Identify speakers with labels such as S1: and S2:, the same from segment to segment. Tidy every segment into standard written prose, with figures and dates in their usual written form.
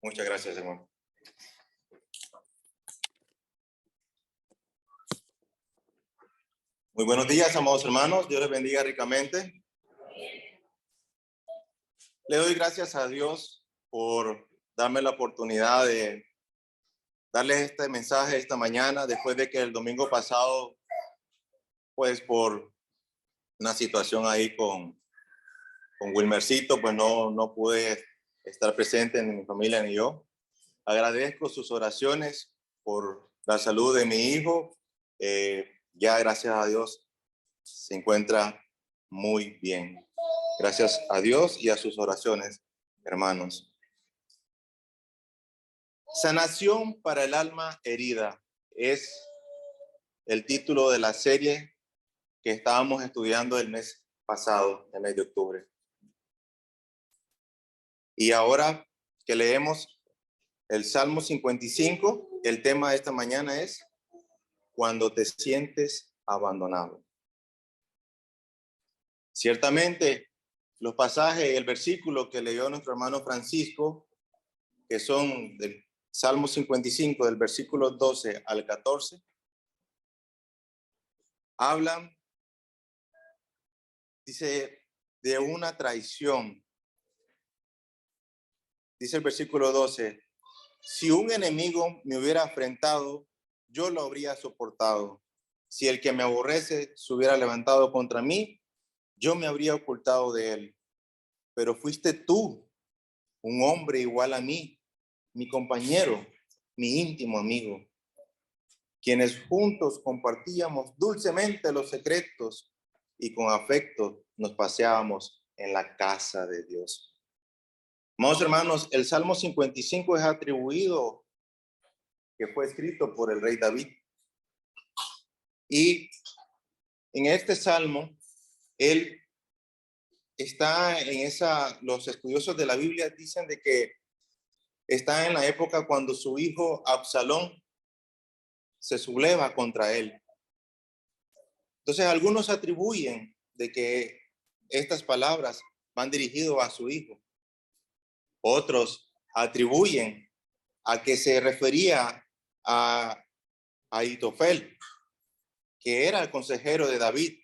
S1: Muchas gracias, hermano. Muy buenos días, amados hermanos. Dios les bendiga ricamente. Le doy gracias a Dios por darme la oportunidad de darles este mensaje esta mañana, después de que el domingo pasado, pues por una situación ahí con Wilmercito, pues no pude estar presente, ni mi familia ni yo. Agradezco sus oraciones por la salud de mi hijo. Ya gracias a Dios se encuentra muy bien. Gracias a Dios y a sus oraciones, hermanos. Sanación para el alma herida es el título de la serie que estábamos estudiando el mes pasado, el mes de octubre. Y ahora que leemos el Salmo 55, el tema de esta mañana es cuando te sientes abandonado. Ciertamente, los pasajes y el versículo que leyó nuestro hermano Francisco, que son del Salmo 55, del versículo 12 al 14, hablan, dice, de una traición. Dice el versículo 12, si un enemigo me hubiera afrentado, yo lo habría soportado. Si el que me aborrece se hubiera levantado contra mí, yo me habría ocultado de él. Pero fuiste tú, un hombre igual a mí, mi compañero, mi íntimo amigo, quienes juntos compartíamos dulcemente los secretos y con afecto nos paseábamos en la casa de Dios. Amados hermanos, el Salmo 55 es atribuido, que fue escrito por el rey David. Y en este Salmo, él está en los estudiosos de la Biblia dicen de que está en la época cuando su hijo Absalón se subleva contra él. Entonces algunos atribuyen de que estas palabras van dirigidas a su hijo. Otros atribuyen a que se refería a Ahitofel, que era el consejero de David,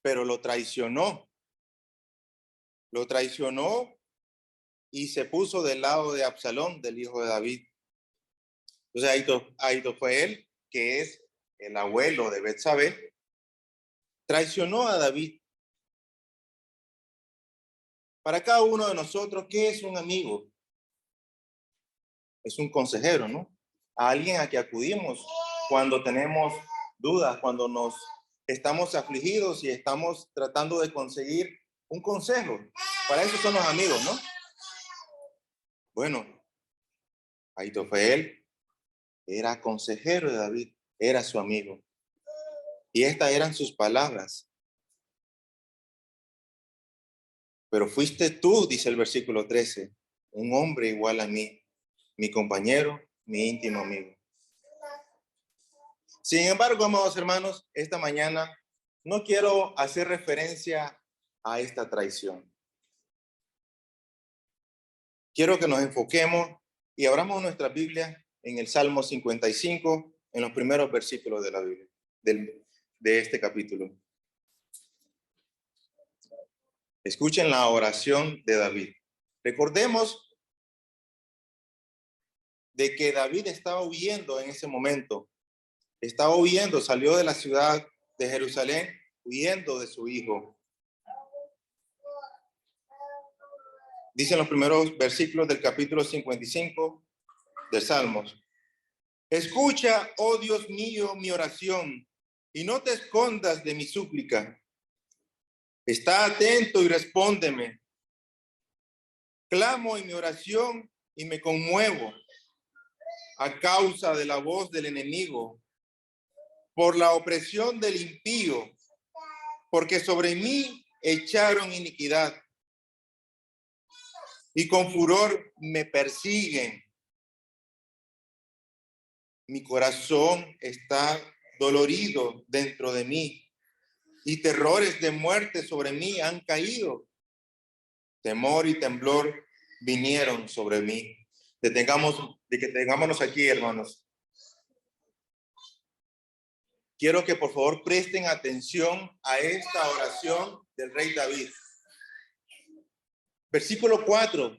S1: pero lo traicionó y se puso del lado de Absalón, del hijo de David. Entonces Ahitofel, que es el abuelo de Betsabé, traicionó a David. Para cada uno de nosotros, ¿qué es un amigo? Es un consejero, ¿no? A alguien a que acudimos cuando tenemos dudas, cuando nos estamos afligidos y estamos tratando de conseguir un consejo. Para eso son los amigos, ¿no? Bueno, Ahitofel era consejero de David, era su amigo. Y estas eran sus palabras. Pero fuiste tú, dice el versículo 13, un hombre igual a mí, mi compañero, mi íntimo amigo. Sin embargo, amados hermanos, esta mañana no quiero hacer referencia a esta traición. Quiero que nos enfoquemos y abramos nuestra Biblia en el Salmo 55, en los primeros versículos de la Biblia, de este capítulo. Escuchen la oración de David. Recordemos de que David estaba huyendo en ese momento. Estaba huyendo, salió de la ciudad de Jerusalén, huyendo de su hijo. Dicen los primeros versículos del capítulo 55 de Salmos. Escucha, oh Dios mío, mi oración, y no te escondas de mi súplica. Está atento y respóndeme. Clamo en mi oración y me conmuevo a causa de la voz del enemigo, por la opresión del impío, porque sobre mí echaron iniquidad y con furor me persiguen. Mi corazón está dolorido dentro de mí y terrores de muerte sobre mí han caído. Temor y temblor vinieron sobre mí. Detengámonos aquí, hermanos. Quiero que por favor presten atención a esta oración del rey David. Versículo 4.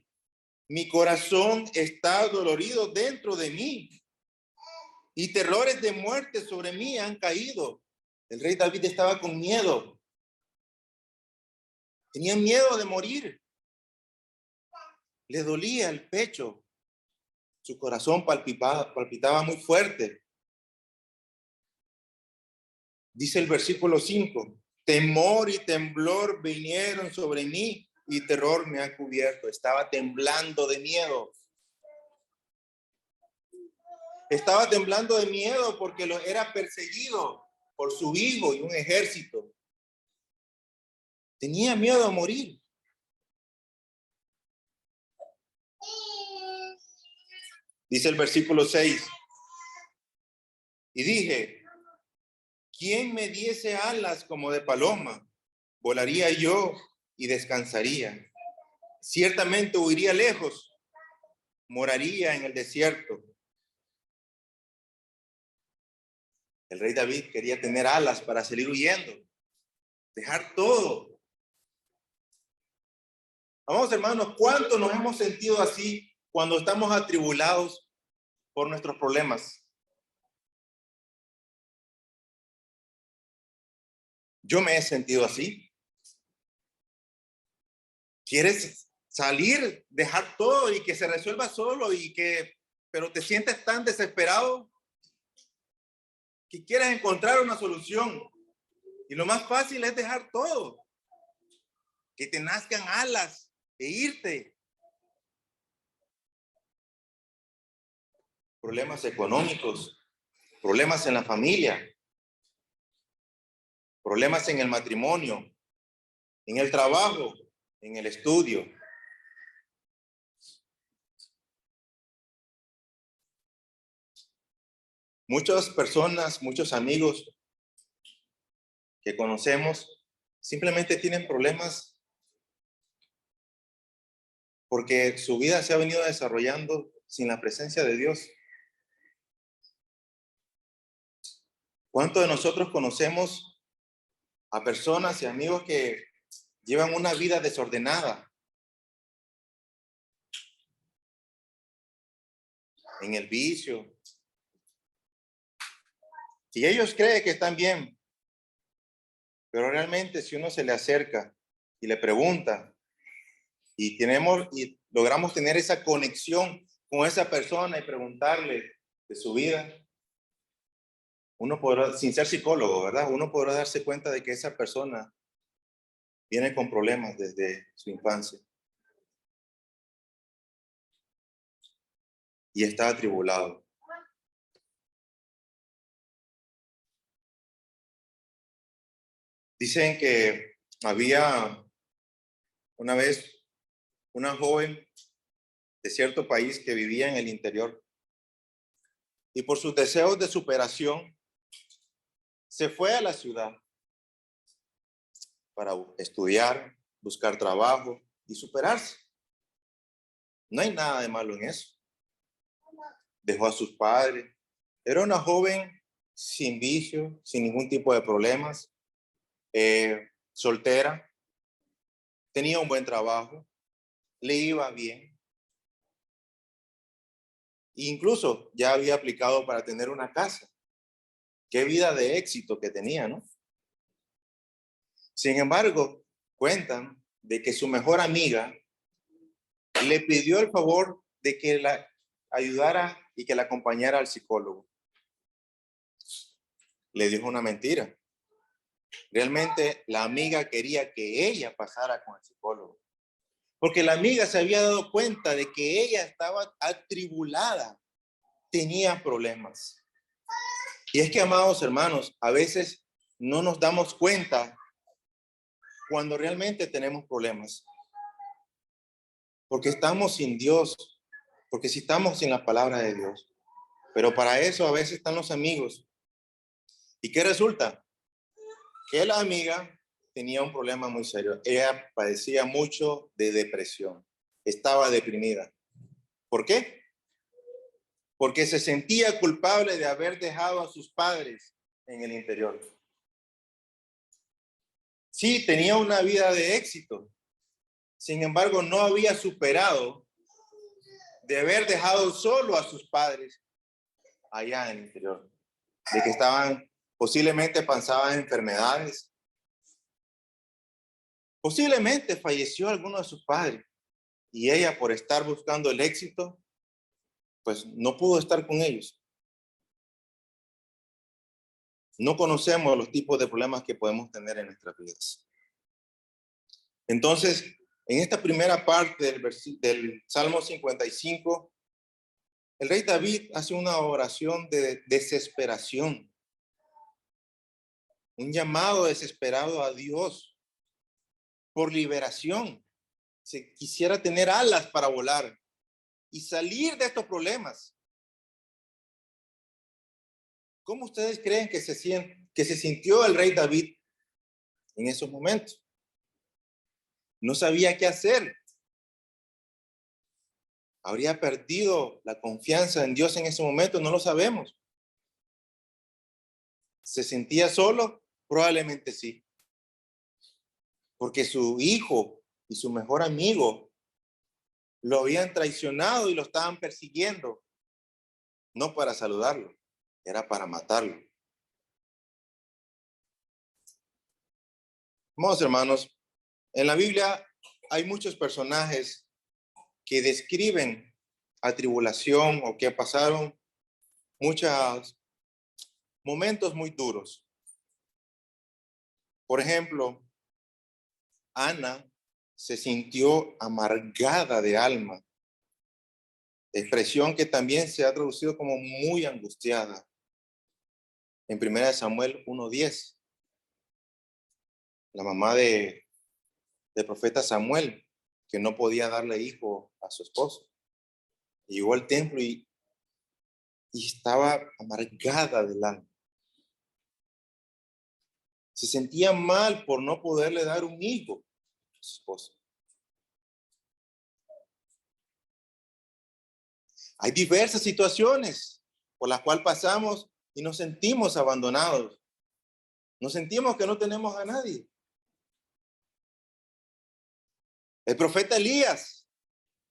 S1: Mi corazón está dolorido dentro de mí y terrores de muerte sobre mí han caído. El rey David estaba con miedo. Tenía miedo de morir. Le dolía el pecho. Su corazón palpitaba muy fuerte. Dice el versículo 5. Temor y temblor vinieron sobre mí y terror me ha cubierto. Estaba temblando de miedo. Estaba temblando de miedo porque era perseguido por su hijo y un ejército. Tenía miedo a morir. Dice el versículo 6. Y dije, ¿quién me diese alas como de paloma? Volaría yo y descansaría. Ciertamente huiría lejos, moraría en el desierto. El rey David quería tener alas para salir huyendo, dejar todo. Vamos, hermanos, ¿cuánto nos hemos sentido así cuando estamos atribulados por nuestros problemas? Yo me he sentido así. ¿Quieres salir, dejar todo y que se resuelva solo pero te sientes tan desesperado que quieres encontrar una solución? Y lo más fácil es dejar todo. Que te nazcan alas e irte. Problemas económicos, problemas en la familia, problemas en el matrimonio, en el trabajo, en el estudio. Muchas personas, muchos amigos que conocemos simplemente tienen problemas porque su vida se ha venido desarrollando sin la presencia de Dios. ¿Cuántos de nosotros conocemos a personas y amigos que llevan una vida desordenada? En el vicio. Y ellos creen que están bien, pero realmente si uno se le acerca y le pregunta y logramos tener esa conexión con esa persona y preguntarle de su vida, uno podrá, sin ser psicólogo, ¿verdad? Uno podrá darse cuenta de que esa persona viene con problemas desde su infancia y está atribulado. Dicen que había una vez una joven de cierto país que vivía en el interior y por sus deseos de superación se fue a la ciudad para estudiar, buscar trabajo y superarse. No hay nada de malo en eso. Dejó a sus padres. Era una joven sin vicio, sin ningún tipo de problemas, soltera, tenía un buen trabajo, le iba bien. Incluso ya había aplicado para tener una casa. Qué vida de éxito que tenía, ¿no? Sin embargo, cuentan de que su mejor amiga le pidió el favor de que la ayudara y que la acompañara al psicólogo. Le dijo una mentira. Realmente la amiga quería que ella pasara con el psicólogo, porque la amiga se había dado cuenta de que ella estaba atribulada, tenía problemas. Y es que, amados hermanos, a veces no nos damos cuenta cuando realmente tenemos problemas, porque estamos sin Dios, porque si estamos sin la palabra de Dios. Pero para eso a veces están los amigos. ¿Y qué resulta? Que la amiga tenía un problema muy serio. Ella padecía mucho de depresión. Estaba deprimida. ¿Por qué? porque se sentía culpable de haber dejado a sus padres en el interior. Sí, tenía una vida de éxito. Sin embargo, no había superado de haber dejado solo a sus padres allá en el interior. De que estaban, posiblemente pasaban enfermedades. Posiblemente falleció alguno de sus padres. Y ella, por estar buscando el éxito, pues no pudo estar con ellos. No conocemos los tipos de problemas que podemos tener en nuestras vidas. Entonces, en esta primera parte del Salmo 55, el rey David hace una oración de desesperación, un llamado desesperado a Dios por liberación. Se quisiera tener alas para volar y salir de estos problemas. ¿Cómo ustedes creen que se sintió el rey David en esos momentos? No sabía qué hacer. ¿Habría perdido la confianza en Dios en ese momento? No lo sabemos. ¿Se sentía solo? Probablemente sí. Porque su hijo y su mejor amigo lo habían traicionado y lo estaban persiguiendo. No para saludarlo, era para matarlo. Vamos, hermanos, en la Biblia hay muchos personajes que describen atribulación o que pasaron muchos momentos muy duros. Por ejemplo, Ana se sintió amargada de alma, expresión que también se ha traducido como muy angustiada. En 1 Samuel 1:10, la mamá del profeta Samuel, que no podía darle hijo a su esposo. Llegó al templo y estaba amargada del alma. Se sentía mal por no poderle dar un hijo a su esposo. Hay diversas situaciones por las cuales pasamos y nos sentimos abandonados. Nos sentimos que no tenemos a nadie. El profeta Elías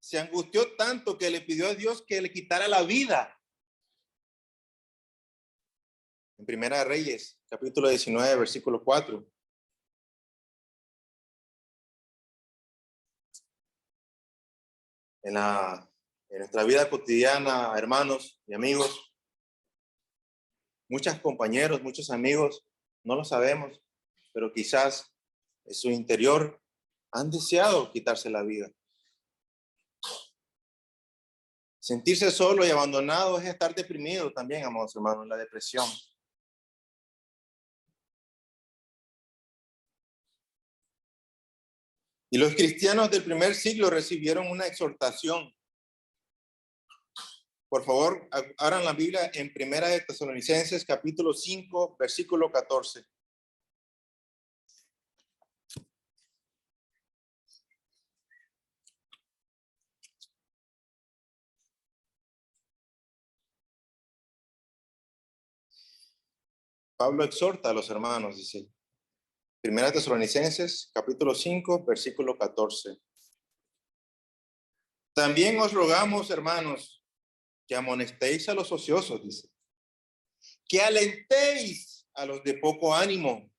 S1: se angustió tanto que le pidió a Dios que le quitara la vida. En Primera de Reyes, capítulo 19, versículo 4. En nuestra vida cotidiana, hermanos y amigos, muchos compañeros, muchos amigos, no lo sabemos, pero quizás en su interior han deseado quitarse la vida. Sentirse solo y abandonado es estar deprimido también, amados hermanos, la depresión. Y los cristianos del primer siglo recibieron una exhortación. Por favor, abran la Biblia en Primera de Tesalonicenses, capítulo 5, versículo 14. Pablo exhorta a los hermanos, dice. Primera Tesalonicenses, capítulo 5, versículo 14. También os rogamos, hermanos, que amonestéis a los ociosos, dice. Que alentéis a los de poco ánimo,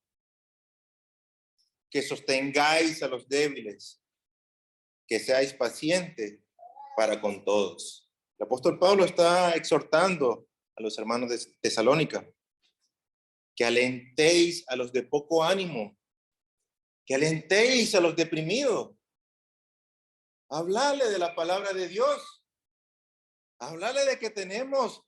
S1: que sostengáis a los débiles, que seáis pacientes para con todos. El apóstol Pablo está exhortando a los hermanos de Tesalónica que alentéis a los de poco ánimo, que alentéis a los deprimidos. Hablarle de la palabra de Dios. Hablarle de que tenemos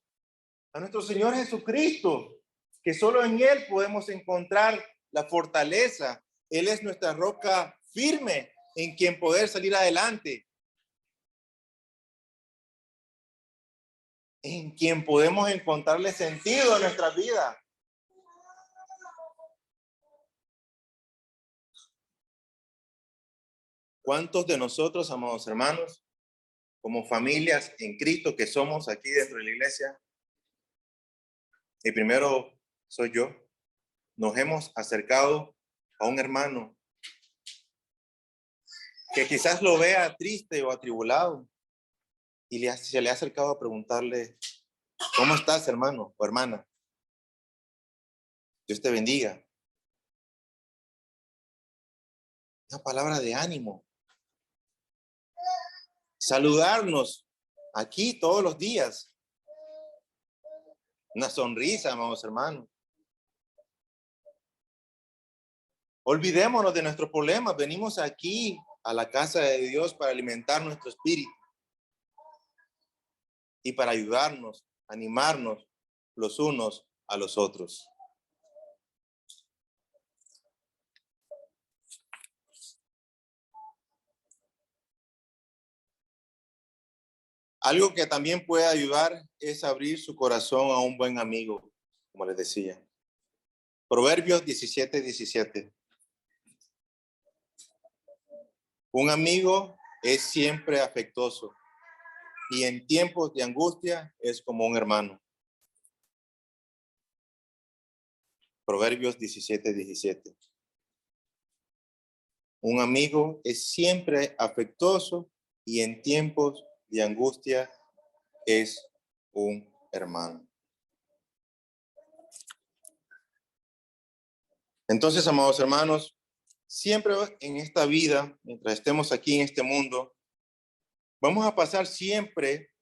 S1: a nuestro Señor Jesucristo, que solo en Él podemos encontrar la fortaleza. Él es nuestra roca firme en quien poder salir adelante, en quien podemos encontrarle sentido a nuestra vida. ¿Cuántos de nosotros, amados hermanos, como familias en Cristo que somos aquí dentro de la iglesia, y primero soy yo, nos hemos acercado a un hermano que quizás lo vea triste o atribulado y se le ha acercado a preguntarle, ¿cómo estás, hermano o hermana? Dios te bendiga. Una palabra de ánimo. Saludarnos aquí todos los días. Una sonrisa, amados hermanos. Olvidémonos de nuestros problemas. Venimos aquí a la casa de Dios para alimentar nuestro espíritu y para ayudarnos, animarnos los unos a los otros. Algo que también puede ayudar es abrir su corazón a un buen amigo, como les decía. Proverbios 17:17. Un amigo es siempre afectuoso y en tiempos de angustia es como un hermano. Proverbios 17:17. Un amigo es siempre afectuoso y en tiempos de angustia es un hermano. Entonces, amados hermanos, siempre en esta vida, mientras estemos aquí en este mundo, vamos a pasar siempre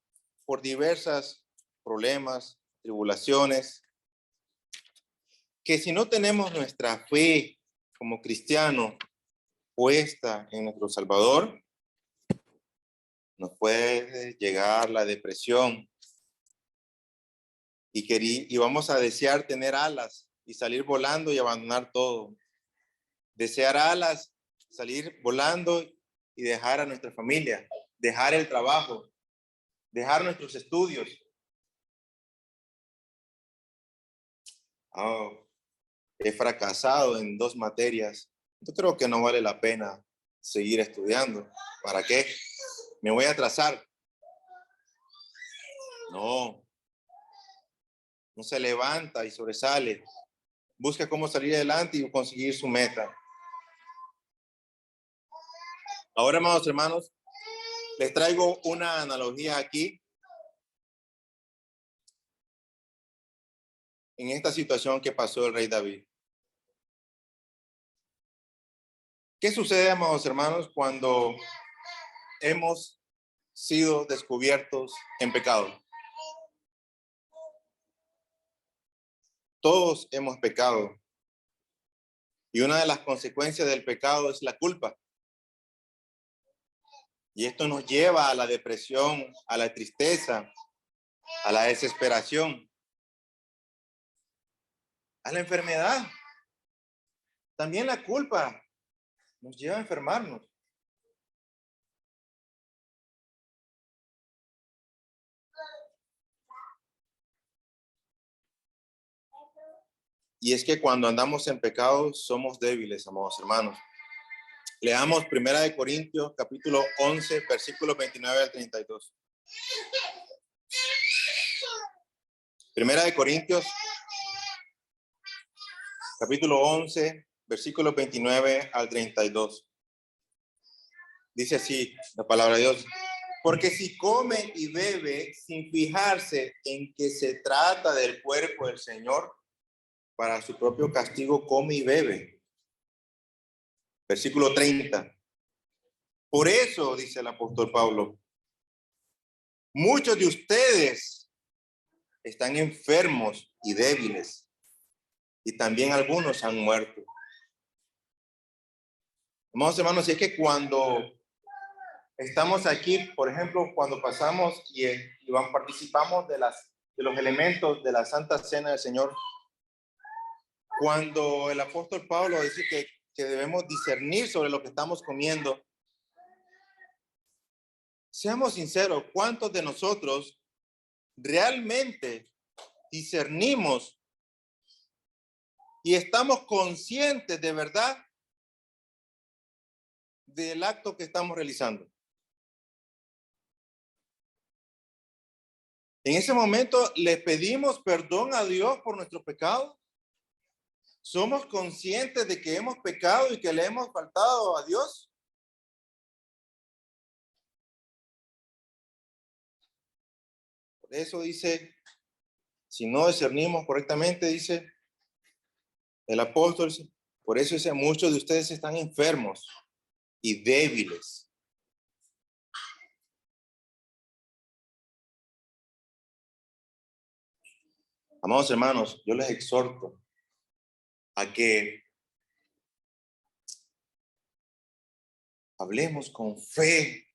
S1: por diversos problemas, tribulaciones, que si no tenemos nuestra fe como cristianos puesta en nuestro Salvador, nos puede llegar la depresión y vamos a desear tener alas y salir volando y abandonar todo. Desear alas, salir volando y dejar a nuestra familia, dejar el trabajo, dejar nuestros estudios. Oh, he fracasado en 2 materias. Yo creo que no vale la pena seguir estudiando. ¿Para qué? Me voy a atrasar. No, no se levanta y sobresale. Busca cómo salir adelante y conseguir su meta. Ahora, amados hermanos, les traigo una analogía aquí en esta situación que pasó el rey David. ¿Qué sucede, amados hermanos, cuando hemos sido descubiertos en pecado? Todos hemos pecado. Y una de las consecuencias del pecado es la culpa. Y esto nos lleva a la depresión, a la tristeza, a la desesperación, a la enfermedad. También la culpa nos lleva a enfermarnos. Y es que cuando andamos en pecado somos débiles, amados hermanos. Leamos 1 Corintios, capítulo 11, versículos 29 al 32. 1 Corintios, capítulo 11, versículos 29 al 32. Dice así la palabra de Dios. Porque si come y bebe sin fijarse en que se trata del cuerpo del Señor, para su propio castigo come y bebe. Versículo 30. Por eso, dice el apóstol Pablo, muchos de ustedes están enfermos y débiles, y también algunos han muerto. Amados hermanos, si es que cuando estamos aquí, por ejemplo, cuando pasamos y participamos de los elementos de la Santa Cena del Señor, cuando el apóstol Pablo dice que debemos discernir sobre lo que estamos comiendo, seamos sinceros, ¿cuántos de nosotros realmente discernimos y estamos conscientes de verdad del acto que estamos realizando? En ese momento le pedimos perdón a Dios por nuestro pecado. ¿Somos conscientes de que hemos pecado y que le hemos faltado a Dios? Por eso dice, si no discernimos correctamente, dice el apóstol, por eso dice, muchos de ustedes están enfermos y débiles. Amados hermanos, yo les exhorto a que hablemos con fe,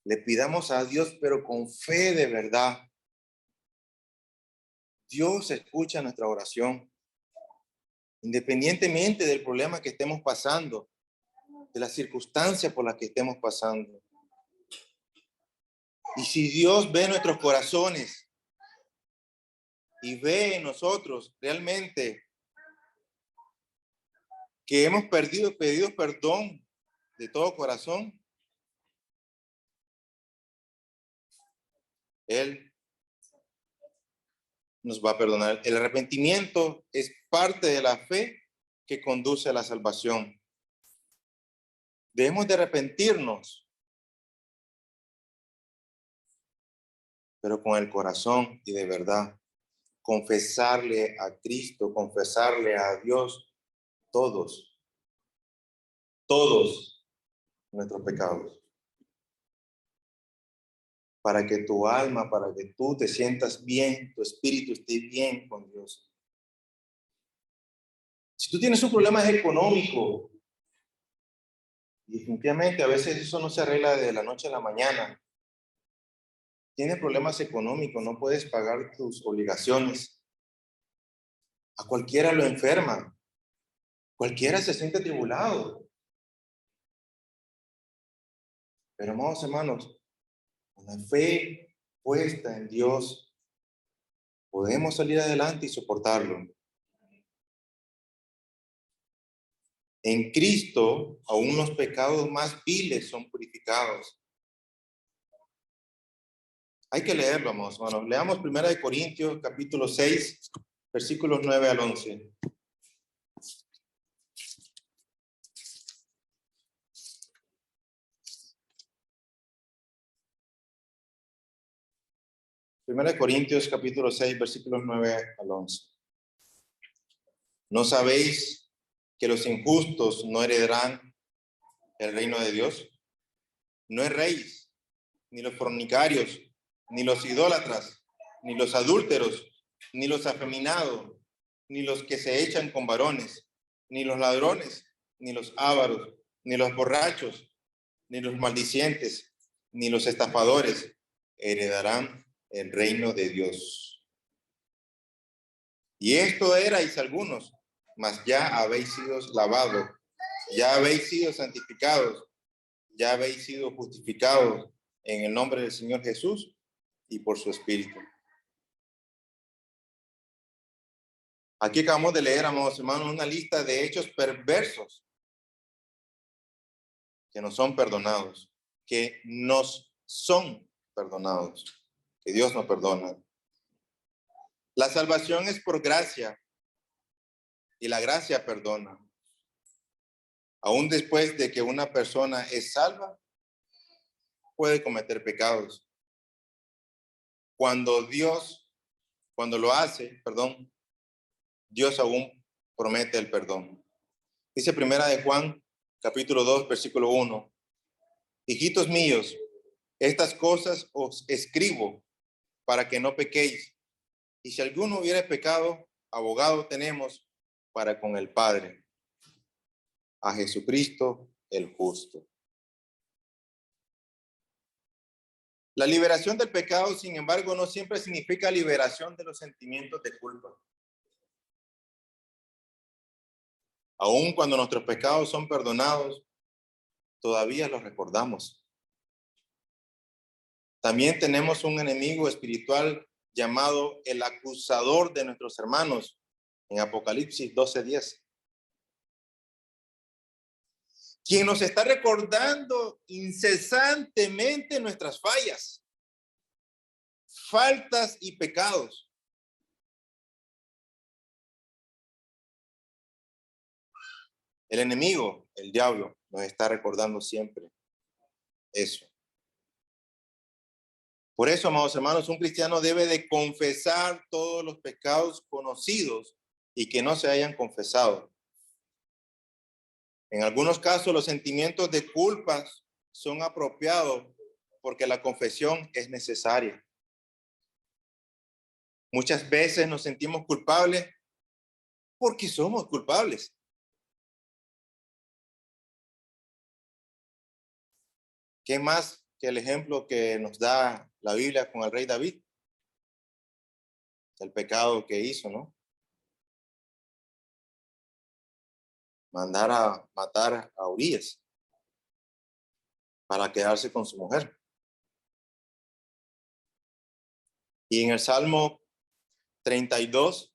S1: le pidamos a Dios, pero con fe de verdad. Dios escucha nuestra oración, independientemente del problema que estemos pasando, de las circunstancias por las que estemos pasando. Y si Dios ve nuestros corazones y ve en nosotros realmente que hemos pedido perdón de todo corazón, Él nos va a perdonar. El arrepentimiento es parte de la fe que conduce a la salvación. Debemos de arrepentirnos, pero con el corazón y de verdad. Confesarle a Cristo, confesarle a Dios todos nuestros pecados. Para que tu alma, para que tú te sientas bien, tu espíritu esté bien con Dios. Si tú tienes un problema económico, definitivamente a veces eso no se arregla de la noche a la mañana. Tienes problemas económicos, no puedes pagar tus obligaciones. A cualquiera lo enferma. Cualquiera se siente atribulado. Pero amados hermanos, con la fe puesta en Dios, podemos salir adelante y soportarlo. En Cristo, aún los pecados más viles son purificados. Hay que leerlo, amados hermanos. Leamos 1 Corintios, capítulo 6, versículos 9 al 11. Primera de Corintios, capítulo 6, versículos 9 al 11. ¿No sabéis que los injustos no heredarán el reino de Dios? No erréis, ni los fornicarios, ni los idólatras, ni los adúlteros, ni los afeminados, ni los que se echan con varones, ni los ladrones, ni los ávaros, ni los borrachos, ni los maldicientes, ni los estafadores heredarán el reino de Dios. Y esto erais algunos, mas ya habéis sido lavados, ya habéis sido santificados, ya habéis sido justificados en el nombre del Señor Jesús y por su Espíritu. Aquí acabamos de leer, amados hermanos, una lista de hechos perversos que nos son perdonados, que nos son perdonados, que Dios nos perdona. La salvación es por gracia y la gracia perdona. Aún después de que una persona es salva, puede cometer pecados. Cuando lo hace, Dios aún promete el perdón. Dice primera de Juan, capítulo 2, versículo 1. Hijitos míos, estas cosas os escribo para que no pequéis. Y si alguno hubiera pecado, abogado tenemos para con el Padre, a Jesucristo el justo. La liberación del pecado, sin embargo, no siempre significa liberación de los sentimientos de culpa. Aun cuando nuestros pecados son perdonados, todavía los recordamos. También tenemos un enemigo espiritual llamado el acusador de nuestros hermanos en Apocalipsis 12:10. Quien nos está recordando incesantemente nuestras fallas. faltas y pecados. El enemigo, el diablo, nos está recordando siempre eso. Por eso, amados hermanos, un cristiano debe de confesar todos los pecados conocidos y que no se hayan confesado. En algunos casos, los sentimientos de culpa son apropiados porque la confesión es necesaria. Muchas veces nos sentimos culpables porque somos culpables. ¿Qué más que el ejemplo que nos da la Biblia con el rey David? El pecado que hizo, ¿no? Mandar a matar a Urías para quedarse con su mujer. Y en el Salmo 32,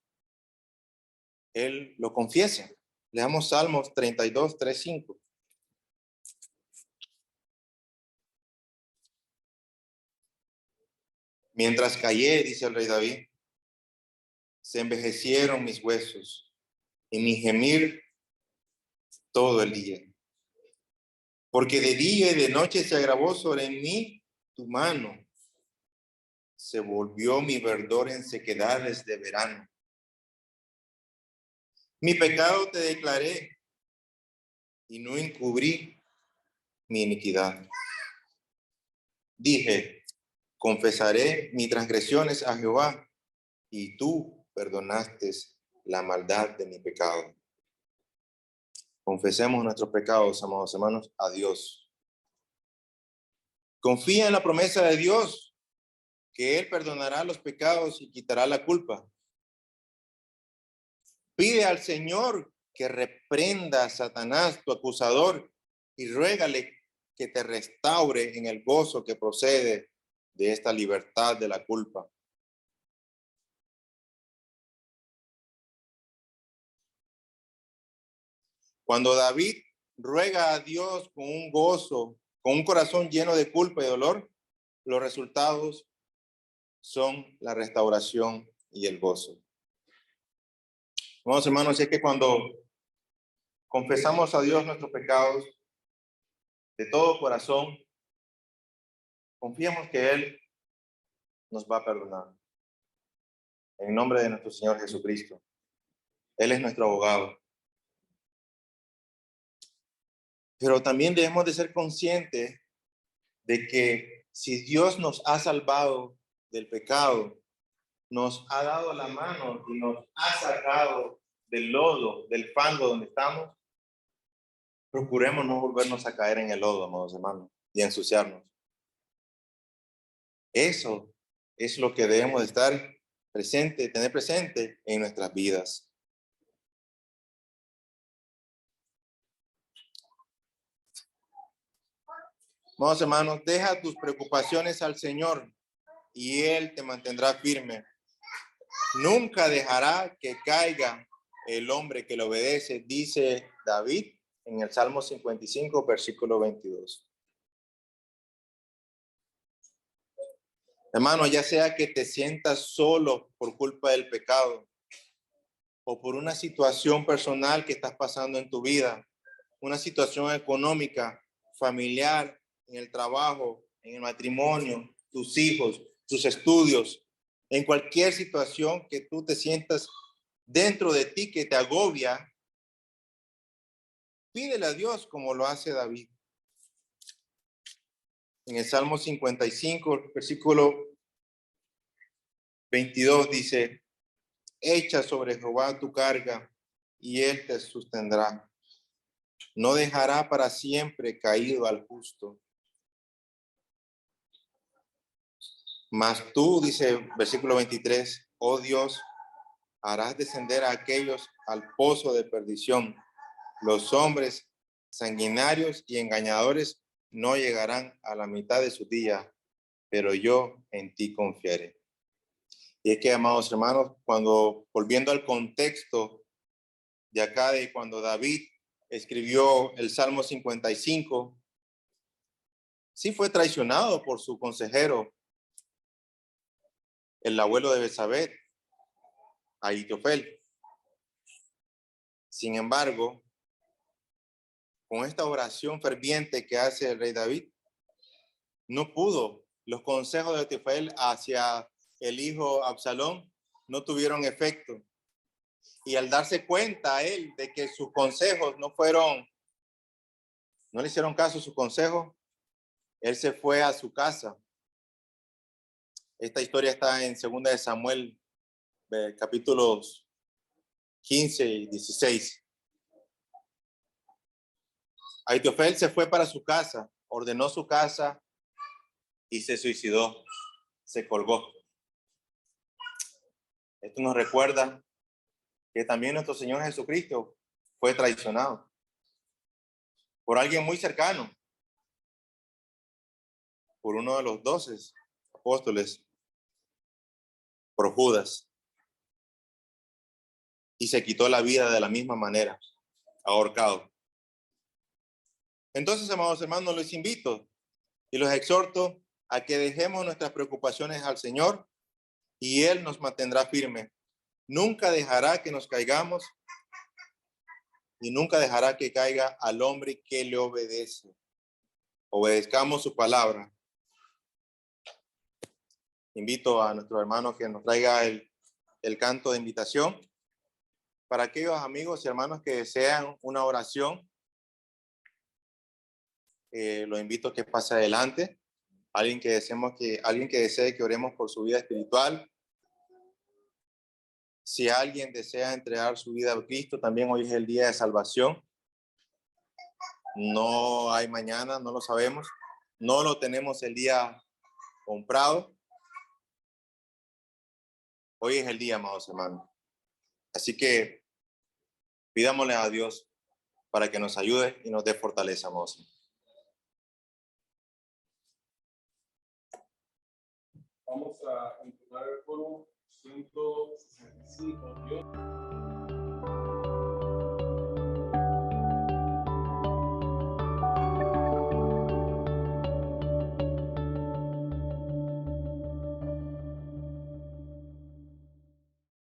S1: él lo confiesa. Leamos Salmos 32, 3, 5. Mientras callé, dice el rey David, se envejecieron mis huesos y mi gemir todo el día. Porque de día y de noche se agravó sobre mí tu mano. Se volvió mi verdor en sequedades de verano. Mi pecado te declaré y no encubrí mi iniquidad. Dije, confesaré mis transgresiones a Jehová y tú perdonaste la maldad de mi pecado. Confesemos nuestros pecados, amados hermanos, a Dios. Confía en la promesa de Dios, que Él perdonará los pecados y quitará la culpa. Pide al Señor que reprenda a Satanás, tu acusador, y ruégale que te restaure en el gozo que procede de esta libertad de la culpa. Cuando David ruega a Dios con un gozo, con un corazón lleno de culpa y dolor, los resultados son la restauración y el gozo. Vamos, hermanos, es que cuando confesamos a Dios nuestros pecados de todo corazón, confiemos que Él nos va a perdonar. En nombre de nuestro Señor Jesucristo. Él es nuestro abogado. Pero también debemos de ser conscientes de que si Dios nos ha salvado del pecado, nos ha dado la mano y nos ha sacado del lodo, del fango donde estamos, procuremos no volvernos a caer en el lodo, amados hermanos, y ensuciarnos. Eso es lo que debemos de estar presente, tener presente en nuestras vidas. Amados hermanos, deja tus preocupaciones al Señor y Él te mantendrá firme. Nunca dejará que caiga el hombre que le obedece, dice David en el Salmo 55, versículo 22. Hermano, ya sea que te sientas solo por culpa del pecado o por una situación personal que estás pasando en tu vida, una situación económica, familiar, en el trabajo, en el matrimonio, tus hijos, tus estudios, en cualquier situación que tú te sientas dentro de ti que te agobia, pídele a Dios como lo hace David. En el Salmo 55, versículo 22 dice, echa sobre Jehová tu carga y él te sostendrá. No dejará para siempre caído al justo. Mas tú, dice versículo 23, oh Dios, harás descender a aquellos al pozo de perdición. Los hombres sanguinarios y engañadores no llegarán a la mitad de su día, pero yo en ti confiaré. Y es que, amados hermanos, cuando, volviendo al contexto de acá, de cuando David escribió el Salmo 55, sí fue traicionado por su consejero, el abuelo de Betsabé, Ahitofel. Sin embargo, con esta oración ferviente que hace el rey David, no pudo. Los consejos de Ahitofel hacia el hijo Absalón no tuvieron efecto. Y al darse cuenta a él de que sus consejos no le hicieron caso a sus consejos, él se fue a su casa. Esta historia está en 2 de Samuel, capítulos 15 y 16. Ahitofel se fue para su casa, ordenó su casa y se suicidó, se colgó. Esto nos recuerda que también nuestro Señor Jesucristo fue traicionado por alguien muy cercano, por uno de los 12 apóstoles, por Judas, y se quitó la vida de la misma manera, ahorcado. Entonces, amados hermanos, los invito y los exhorto a que dejemos nuestras preocupaciones al Señor y Él nos mantendrá firme. Nunca dejará que nos caigamos y nunca dejará que caiga al hombre que le obedece. Obedezcamos su palabra. Invito a nuestro hermano que nos traiga el canto de invitación. Para aquellos amigos y hermanos que desean una oración, los invito a que pase adelante. Alguien que desee que oremos por su vida espiritual. Si alguien desea entregar su vida a Cristo, también hoy es el día de salvación. No hay mañana, no lo sabemos. No lo tenemos el día comprado. Hoy es el día, amados hermanos. Así que pidámosle a Dios para que nos ayude y nos dé fortaleza, amados hermanos.
S2: Vamos a entonar el coro 165. Dios.